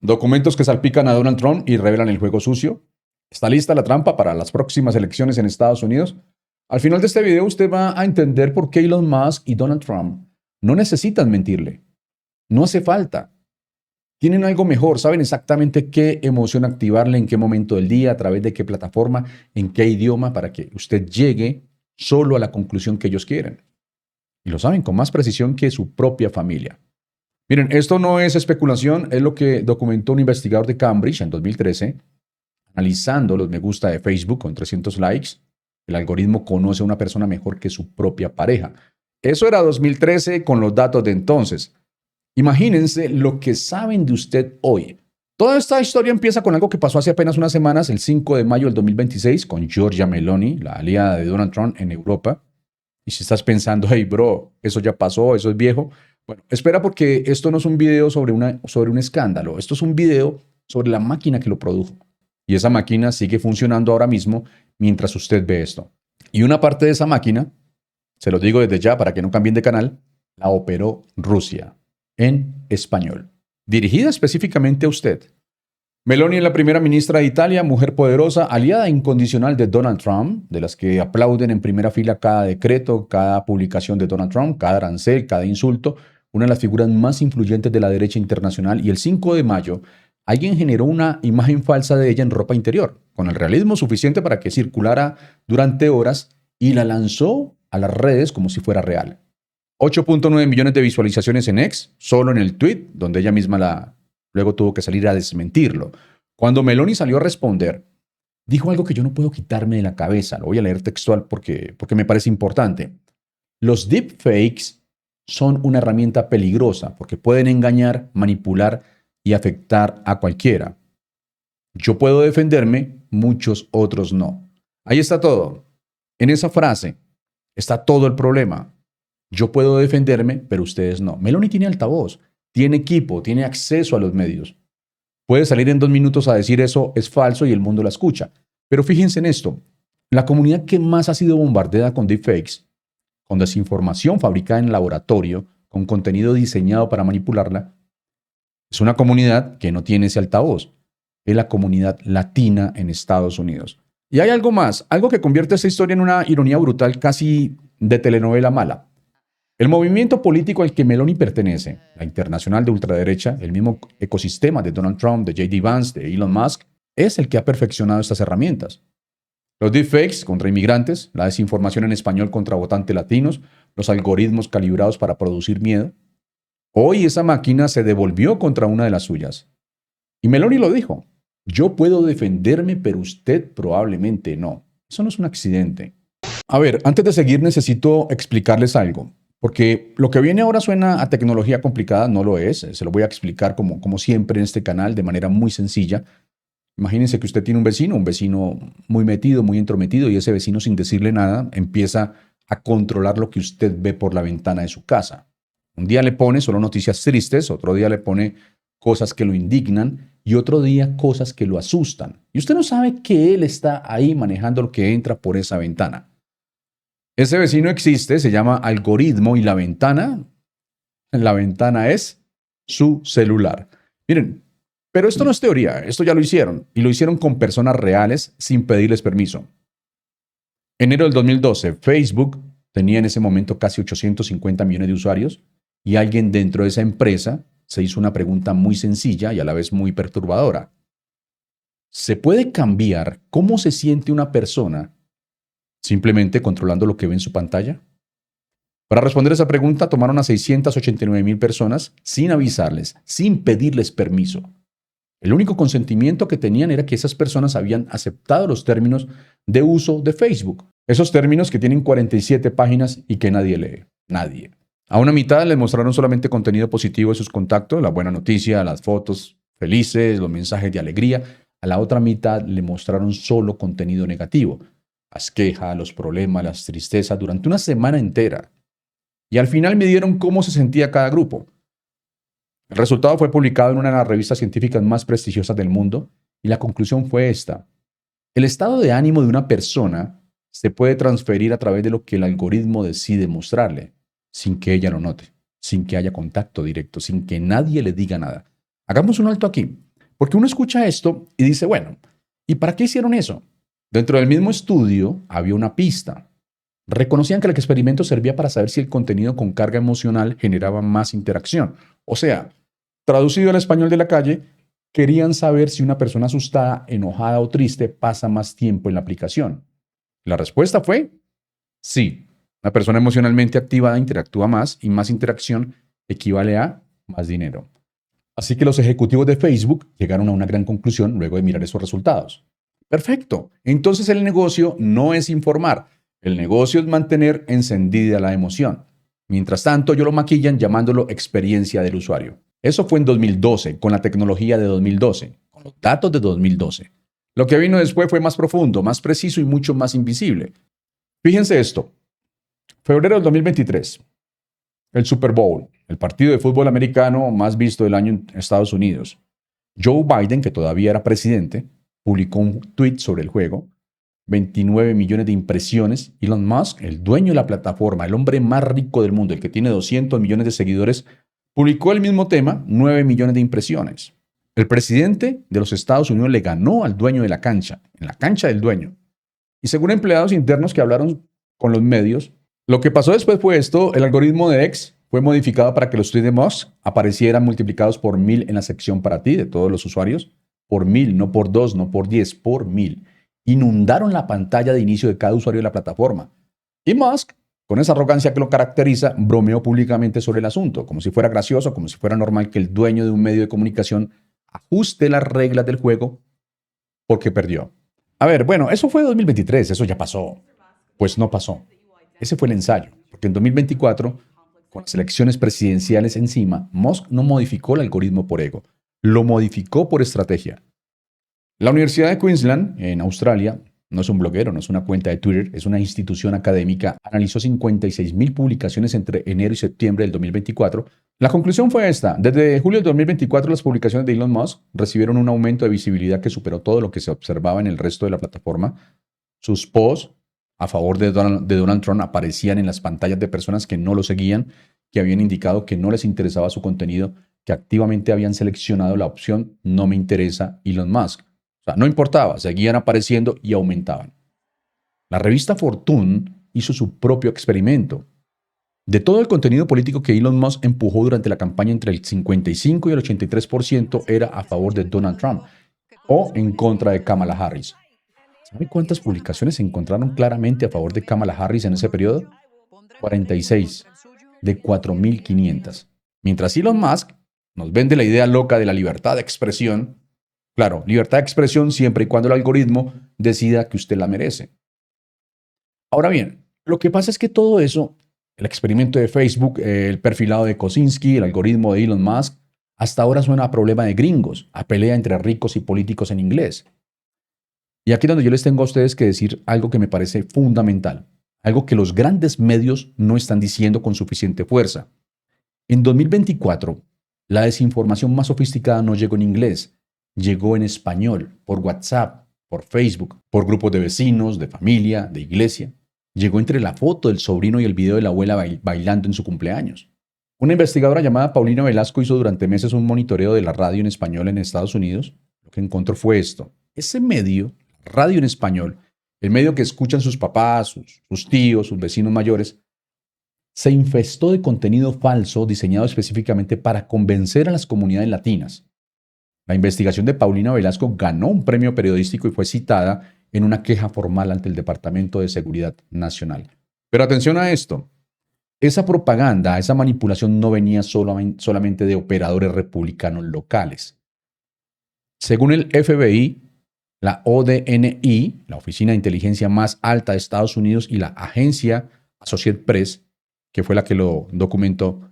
Documentos que salpican a Donald Trump y revelan el juego sucio. ¿Está lista la trampa para las próximas elecciones en Estados Unidos? Al final de este video usted va a entender por qué Elon Musk y Donald Trump no necesitan mentirle. No hace falta. Tienen algo mejor, saben exactamente qué emoción activarle, en qué momento del día, a través de qué plataforma, en qué idioma, para que usted llegue solo a la conclusión que ellos quieren. Y lo saben con más precisión que su propia familia. Miren, esto no es especulación, es lo que documentó un investigador de Cambridge en 2013, analizando los me gusta de Facebook con 300 likes. El algoritmo conoce a una persona mejor que su propia pareja. Eso era 2013 con los datos de entonces. Imagínense lo que saben de usted hoy. Toda esta historia empieza con algo que pasó hace apenas unas semanas, el 5 de mayo del 2026, con Giorgia Meloni, la aliada de Donald Trump en Europa. Y si estás pensando, hey bro, eso ya pasó, eso es viejo. Bueno, espera porque esto no es un video sobre un escándalo. Esto es un video sobre la máquina que lo produjo. Y esa máquina sigue funcionando ahora mismo mientras usted ve esto. Y una parte de esa máquina, se lo digo desde ya para que no cambien de canal, la operó Rusia en español, dirigida específicamente a usted. Meloni es la primera ministra de Italia, mujer poderosa, aliada incondicional de Donald Trump, de las que aplauden en primera fila cada decreto, cada publicación de Donald Trump, cada arancel, cada insulto, una de las figuras más influyentes de la derecha internacional. Y el 5 de mayo, alguien generó una imagen falsa de ella en ropa interior, con el realismo suficiente para que circulara durante horas y la lanzó a las redes como si fuera real. 8.9 millones de visualizaciones en X, solo en el tweet, donde ella misma luego tuvo que salir a desmentirlo. Cuando Meloni salió a responder, dijo algo que yo no puedo quitarme de la cabeza. Lo voy a leer textual porque me parece importante. Los deepfakes son una herramienta peligrosa porque pueden engañar, manipular y afectar a cualquiera. Yo puedo defenderme, muchos otros no. Ahí está todo. En esa frase está todo el problema. Yo puedo defenderme, pero ustedes no. Meloni tiene altavoz, tiene equipo, tiene acceso a los medios. Puede salir en 2 minutos a decir eso es falso y el mundo la escucha. Pero fíjense en esto. La comunidad que más ha sido bombardeada con deepfakes, con desinformación fabricada en laboratorio, con contenido diseñado para manipularla, es una comunidad que no tiene ese altavoz. Es la comunidad latina en Estados Unidos. Y hay algo más, algo que convierte esta historia en una ironía brutal casi de telenovela mala. El movimiento político al que Meloni pertenece, la internacional de ultraderecha, el mismo ecosistema de Donald Trump, de J.D. Vance, de Elon Musk, es el que ha perfeccionado estas herramientas. Los deepfakes contra inmigrantes, la desinformación en español contra votantes latinos, los algoritmos calibrados para producir miedo. Hoy esa máquina se devolvió contra una de las suyas. Y Meloni lo dijo. Yo puedo defenderme, pero usted probablemente no. Eso no es un accidente. A ver, antes de seguir necesito explicarles algo. Porque lo que viene ahora suena a tecnología complicada, no lo es. Se lo voy a explicar como siempre en este canal de manera muy sencilla. Imagínense que usted tiene un vecino muy metido, muy entrometido, y ese vecino sin decirle nada empieza a controlar lo que usted ve por la ventana de su casa. Un día le pone solo noticias tristes, otro día le pone cosas que lo indignan y otro día cosas que lo asustan. Y usted no sabe que él está ahí manejando lo que entra por esa ventana. Ese vecino existe, se llama algoritmo y la ventana es su celular. Miren, pero esto no es teoría, esto ya lo hicieron y lo hicieron con personas reales sin pedirles permiso. Enero del 2012, Facebook tenía en ese momento casi 850 millones de usuarios y alguien dentro de esa empresa se hizo una pregunta muy sencilla y a la vez muy perturbadora. ¿Se puede cambiar cómo se siente una persona simplemente controlando lo que ve en su pantalla? Para responder esa pregunta tomaron a 689,000 personas sin avisarles, sin pedirles permiso. El único consentimiento que tenían era que esas personas habían aceptado los términos de uso de Facebook. Esos términos que tienen 47 páginas y que nadie lee. Nadie. A una mitad les mostraron solamente contenido positivo de sus contactos, la buena noticia, las fotos felices, los mensajes de alegría. A la otra mitad le mostraron solo contenido negativo. Las quejas, los problemas, las tristezas durante una semana entera. Y al final midieron cómo se sentía cada grupo. El resultado fue publicado en una de las revistas científicas más prestigiosas del mundo y la conclusión fue esta. El estado de ánimo de una persona se puede transferir a través de lo que el algoritmo decide mostrarle, sin que ella lo note, sin que haya contacto directo, sin que nadie le diga nada. Hagamos un alto aquí. Porque uno escucha esto y dice, bueno, ¿y para qué hicieron eso? Dentro del mismo estudio había una pista. Reconocían que el experimento servía para saber si el contenido con carga emocional generaba más interacción. O sea, traducido al español de la calle, querían saber si una persona asustada, enojada o triste pasa más tiempo en la aplicación. La respuesta fue sí. Una persona emocionalmente activada interactúa más y más interacción equivale a más dinero. Así que los ejecutivos de Facebook llegaron a una gran conclusión luego de mirar esos resultados. Perfecto. Entonces el negocio no es informar. El negocio es mantener encendida la emoción. Mientras tanto, ellos lo maquillan llamándolo experiencia del usuario. Eso fue en 2012, con la tecnología de 2012, con los datos de 2012. Lo que vino después fue más profundo, más preciso y mucho más invisible. Fíjense esto. Febrero del 2023. El Super Bowl, el partido de fútbol americano más visto del año en Estados Unidos. Joe Biden, que todavía era presidente, publicó un tweet sobre el juego, 29 millones de impresiones. Elon Musk, el dueño de la plataforma, el hombre más rico del mundo, el que tiene 200 millones de seguidores, publicó el mismo tema, 9 millones de impresiones. El presidente de los Estados Unidos le ganó al dueño de la cancha, en la cancha del dueño. Y según empleados internos que hablaron con los medios, lo que pasó después fue esto: el algoritmo de X fue modificado para que los tweets de Musk aparecieran multiplicados por 1000 en la sección para ti de todos los usuarios. Por 1000, no por 2, no por 10, por 1000. Inundaron la pantalla de inicio de cada usuario de la plataforma. Y Musk, con esa arrogancia que lo caracteriza, bromeó públicamente sobre el asunto, como si fuera gracioso, como si fuera normal que el dueño de un medio de comunicación ajuste las reglas del juego porque perdió. A ver, bueno, eso fue 2023, eso ya pasó. Pues no pasó. Ese fue el ensayo, porque en 2024, con las elecciones presidenciales encima, Musk no modificó el algoritmo por ego, lo modificó por estrategia. La Universidad de Queensland, en Australia, no es un bloguero, no es una cuenta de Twitter, es una institución académica, analizó 56,000 publicaciones entre enero y septiembre del 2024. La conclusión fue esta: desde julio del 2024 las publicaciones de Elon Musk recibieron un aumento de visibilidad que superó todo lo que se observaba en el resto de la plataforma. Sus posts a favor de Donald Trump aparecían en las pantallas de personas que no lo seguían, que habían indicado que no les interesaba su contenido, que activamente habían seleccionado la opción "no me interesa Elon Musk". O sea, no importaba, seguían apareciendo y aumentaban. La revista Fortune hizo su propio experimento. De todo el contenido político que Elon Musk empujó durante la campaña, entre el 55 y el 83% era a favor de Donald Trump o en contra de Kamala Harris. ¿Sabe cuántas publicaciones se encontraron claramente a favor de Kamala Harris en ese periodo? 46 de 4.500. Mientras Elon Musk nos vende la idea loca de la libertad de expresión. Claro, libertad de expresión siempre y cuando el algoritmo decida que usted la merece. Ahora bien, lo que pasa es que todo eso, el experimento de Facebook, el perfilado de Kosinski, el algoritmo de Elon Musk, hasta ahora suena a problema de gringos, a pelea entre ricos y políticos en inglés. Y aquí es donde yo les tengo a ustedes que decir algo que me parece fundamental, algo que los grandes medios no están diciendo con suficiente fuerza. En 2024, la desinformación más sofisticada no llegó en inglés, llegó en español, por WhatsApp, por Facebook, por grupos de vecinos, de familia, de iglesia. Llegó entre la foto del sobrino y el video de la abuela bailando en su cumpleaños. Una investigadora llamada Paulina Velasco hizo durante meses un monitoreo de la radio en español en Estados Unidos. Lo que encontró fue esto: ese medio, radio en español, el medio que escuchan sus papás, sus tíos, sus vecinos mayores, se infestó de contenido falso diseñado específicamente para convencer a las comunidades latinas. La investigación de Paulina Velasco ganó un premio periodístico y fue citada en una queja formal ante el Departamento de Seguridad Nacional. Pero atención a esto: esa propaganda, esa manipulación no venía solamente de operadores republicanos locales. Según el FBI, la ODNI, la Oficina de Inteligencia más alta de Estados Unidos, y la agencia Associated Press, que fue la que lo documentó,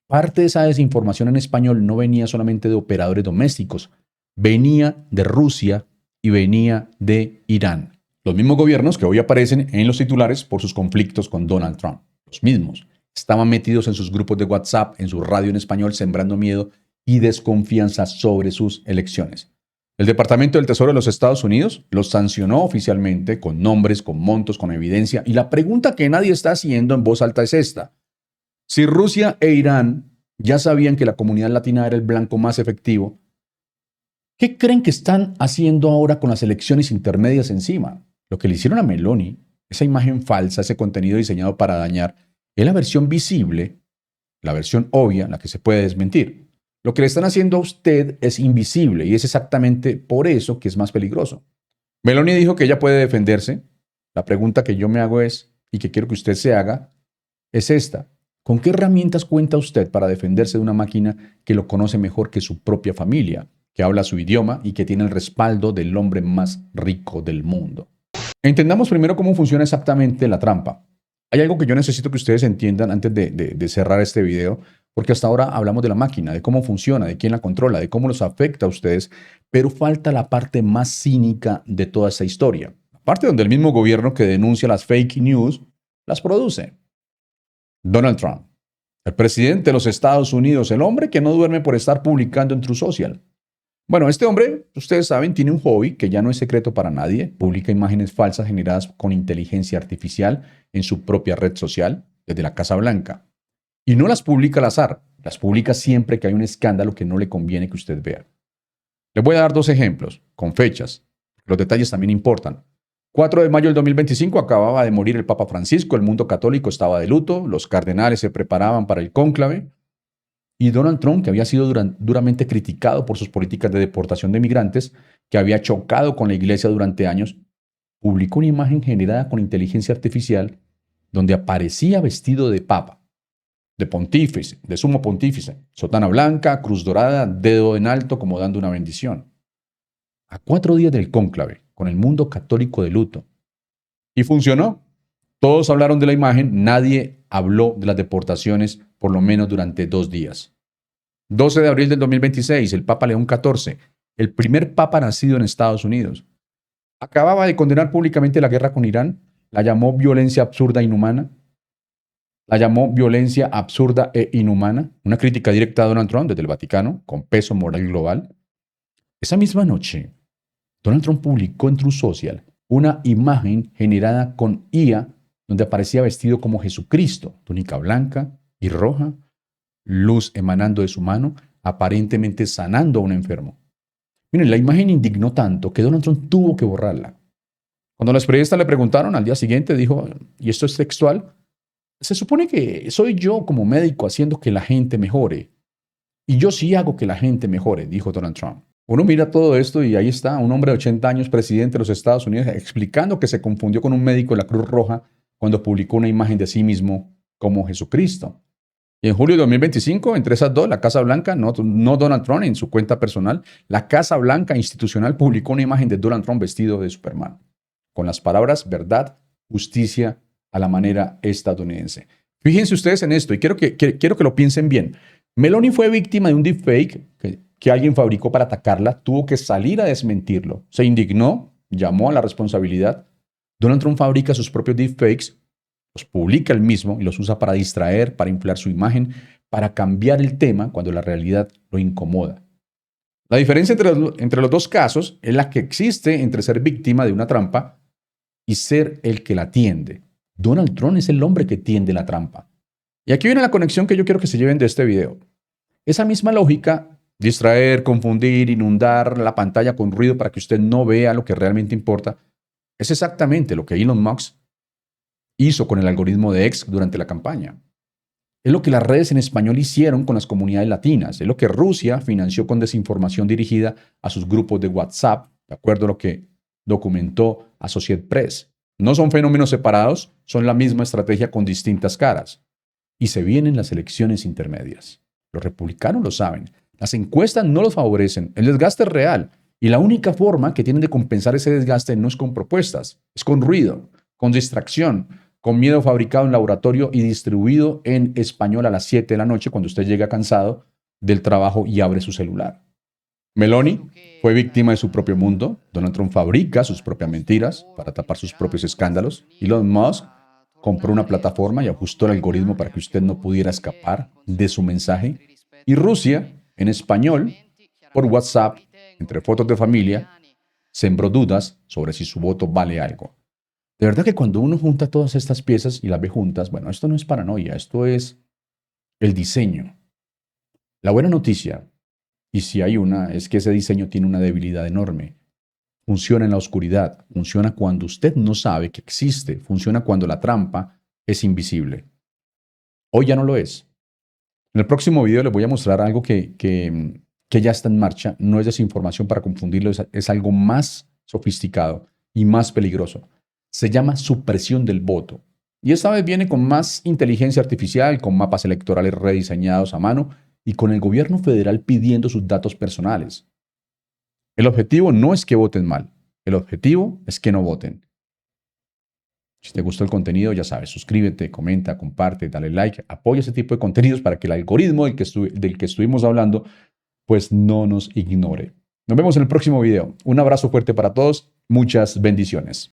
parte de esa desinformación en español no venía solamente de operadores domésticos, venía de Rusia y venía de Irán. Los mismos gobiernos que hoy aparecen en los titulares por sus conflictos con Donald Trump. Los mismos estaban metidos en sus grupos de WhatsApp, en su radio en español, sembrando miedo y desconfianza sobre sus elecciones. El Departamento del Tesoro de los Estados Unidos los sancionó oficialmente con nombres, con montos, con evidencia. Y la pregunta que nadie está haciendo en voz alta es esta: si Rusia e Irán ya sabían que la comunidad latina era el blanco más efectivo, ¿Qué creen que están haciendo ahora con las elecciones intermedias encima? Lo que le hicieron a Meloni, esa imagen falsa, ese contenido diseñado para dañar, es la versión visible, la versión obvia, la que se puede desmentir. Lo que le están haciendo a usted es invisible y es exactamente por eso que es más peligroso. Meloni dijo que ella puede defenderse. La pregunta que yo me hago es, y que quiero que usted se haga, es esta. ¿Con qué herramientas cuenta usted para defenderse de una máquina que lo conoce mejor que su propia familia, que habla su idioma y que tiene el respaldo del hombre más rico del mundo? Entendamos primero cómo funciona exactamente la trampa. Hay algo que yo necesito que ustedes entiendan antes de cerrar este video, porque hasta ahora hablamos de la máquina, de cómo funciona, de quién la controla, de cómo los afecta a ustedes, pero falta la parte más cínica de toda esa historia. La parte donde el mismo gobierno que denuncia las fake news las produce. Donald Trump, el presidente de los Estados Unidos, el hombre que no duerme por estar publicando en True Social. Bueno, este hombre, ustedes saben, tiene un hobby que ya no es secreto para nadie. Publica imágenes falsas generadas con inteligencia artificial en su propia red social, desde la Casa Blanca. Y no las publica al azar, las publica siempre que hay un escándalo que no le conviene que usted vea. Les voy a dar dos ejemplos, con fechas. Los detalles también importan. 4 de mayo del 2025 acababa de morir el Papa Francisco, el mundo católico estaba de luto, los cardenales se preparaban para el cónclave. Y Donald Trump, que había sido duramente criticado por sus políticas de deportación de migrantes, que había chocado con la iglesia durante años, publicó una imagen generada con inteligencia artificial donde aparecía vestido de papa, de pontífice, de sumo pontífice, sotana blanca, cruz dorada, dedo en alto como dando una bendición. A 4 días del cónclave, con el mundo católico de luto. Y funcionó. Todos hablaron de la imagen, nadie habló de las deportaciones por lo menos durante 2 días. 12 de abril del 2026, el Papa León XIV, el primer papa nacido en Estados Unidos, acababa de condenar públicamente la guerra con Irán, la llamó violencia absurda e inhumana, una crítica directa a Donald Trump desde el Vaticano, con peso moral global. Esa misma noche, Donald Trump publicó en True Social una imagen generada con IA donde aparecía vestido como Jesucristo, túnica blanca y roja, luz emanando de su mano, aparentemente sanando a un enfermo. Miren, la imagen indignó tanto que Donald Trump tuvo que borrarla. Cuando los periodistas le preguntaron al día siguiente, dijo, y esto es textual, se supone que soy yo como médico haciendo que la gente mejore. Y yo sí hago que la gente mejore, dijo Donald Trump. Uno mira todo esto y ahí está, un hombre de 80 años, presidente de los Estados Unidos, explicando que se confundió con un médico de la Cruz Roja cuando publicó una imagen de sí mismo como Jesucristo. Y en julio de 2025, entre esas dos, la Casa Blanca, no Donald Trump en su cuenta personal, la Casa Blanca institucional publicó una imagen de Donald Trump vestido de Superman, con las palabras verdad, justicia a la manera estadounidense. Fíjense ustedes en esto y quiero que lo piensen bien. Meloni fue víctima de un deepfake que alguien fabricó para atacarla, tuvo que salir a desmentirlo, se indignó, llamó a la responsabilidad. Donald Trump fabrica sus propios deepfakes, los publica él mismo y los usa para distraer, para inflar su imagen, para cambiar el tema cuando la realidad lo incomoda. La diferencia entre los dos casos es la que existe entre ser víctima de una trampa y ser el que la tiende. Donald Trump es el hombre que tiende la trampa. Y aquí viene la conexión que yo quiero que se lleven de este video. Esa misma lógica, distraer, confundir, inundar la pantalla con ruido para que usted no vea lo que realmente importa, es exactamente lo que Elon Musk hizo con el algoritmo de X durante la campaña. Es lo que las redes en español hicieron con las comunidades latinas. Es lo que Rusia financió con desinformación dirigida a sus grupos de WhatsApp, de acuerdo a lo que documentó Associated Press. No son fenómenos separados, son la misma estrategia con distintas caras. Y se vienen las elecciones intermedias. Los republicanos lo saben. Las encuestas no los favorecen. El desgaste es real. Y la única forma que tienen de compensar ese desgaste no es con propuestas, es con ruido, con distracción, con miedo fabricado en laboratorio y distribuido en español a las 7 de la noche cuando usted llega cansado del trabajo y abre su celular. Meloni fue víctima de su propio mundo. Donald Trump fabrica sus propias mentiras para tapar sus propios escándalos. Elon Musk compró una plataforma y ajustó el algoritmo para que usted no pudiera escapar de su mensaje. Y Rusia, en español, por WhatsApp, entre fotos de familia, sembró dudas sobre si su voto vale algo. De verdad que cuando uno junta todas estas piezas y las ve juntas, bueno, esto no es paranoia, esto es el diseño. La buena noticia Y si hay una, es que ese diseño tiene una debilidad enorme. Funciona en la oscuridad, funciona cuando usted no sabe que existe, funciona cuando la trampa es invisible. Hoy ya no lo es. En el próximo video les voy a mostrar algo que ya está en marcha. No es desinformación para confundirlo, es algo más sofisticado y más peligroso. Se llama supresión del voto. Y esta vez viene con más inteligencia artificial, con mapas electorales rediseñados a mano y con el gobierno federal pidiendo sus datos personales. El objetivo no es que voten mal, el objetivo es que no voten. Si te gustó el contenido, ya sabes, suscríbete, comenta, comparte, dale like, apoya ese tipo de contenidos para que el algoritmo del que estuvimos hablando, pues no nos ignore. Nos vemos en el próximo video. Un abrazo fuerte para todos, muchas bendiciones.